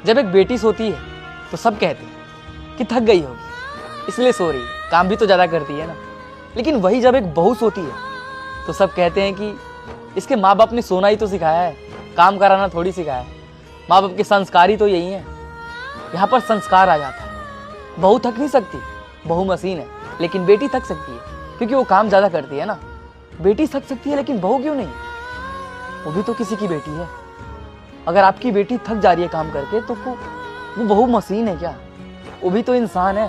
जब एक बेटी सोती है तो सब कहते हैं कि थक गई होगी इसलिए सो रही है, काम भी तो ज़्यादा करती है ना। लेकिन वही जब एक बहू सोती है तो सब कहते हैं कि इसके माँ बाप ने सोना ही तो सिखाया है, काम कराना थोड़ी सिखाया है। माँ बाप के संस्कार ही तो यही हैं। यहाँ पर संस्कार आ जाता है। बहू थक नहीं सकती, बहू मशीन है, लेकिन बेटी थक सकती है क्योंकि वो काम ज़्यादा करती है ना। बेटी थक सकती है लेकिन बहू क्यों नहीं? वो भी तो किसी की बेटी है। अगर आपकी बेटी थक जा रही है काम करके तो वो बहू मशीन है क्या? वो भी तो इंसान है,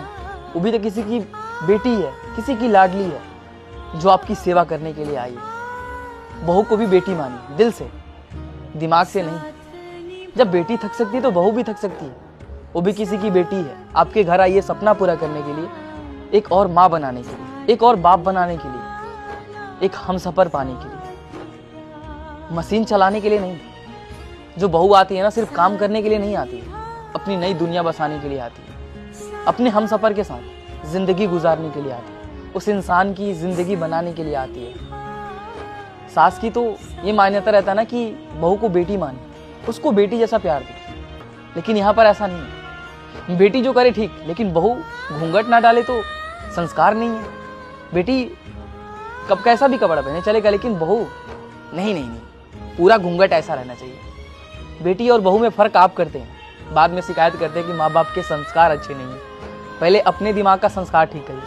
वो भी तो किसी की बेटी है, किसी की लाडली है जो आपकी सेवा करने के लिए आई है। बहू को भी बेटी मानिए, दिल से, दिमाग से नहीं। जब बेटी थक सकती है तो बहू भी थक सकती है। वो भी किसी की बेटी है, आपके घर आई है सपना पूरा करने के लिए, एक और माँ बनाने के लिए, एक और बाप बनाने के लिए, एक हमसफर पाने के लिए, मशीन चलाने के लिए नहीं। जो बहू आती है ना, सिर्फ काम करने के लिए नहीं आती है, अपनी नई दुनिया बसाने के लिए आती है, अपने हमसफर के साथ जिंदगी गुजारने के लिए आती है, उस इंसान की जिंदगी बनाने के लिए आती है। सास की तो ये मान्यता रहता है ना कि बहू को बेटी माने, उसको बेटी जैसा प्यार दे। लेकिन यहाँ पर ऐसा नहीं है। बेटी जो करे ठीक, लेकिन बहू घूंघट ना डाले तो संस्कार नहीं है। बेटी कब कैसा भी कपड़ा पहने चलेगा, लेकिन बहू नहीं, पूरा घूंघट ऐसा रहना चाहिए। बेटी और बहू में फ़र्क आप करते हैं, बाद में शिकायत करते हैं कि माँ बाप के संस्कार अच्छे नहीं हैं। पहले अपने दिमाग का संस्कार ठीक करिए।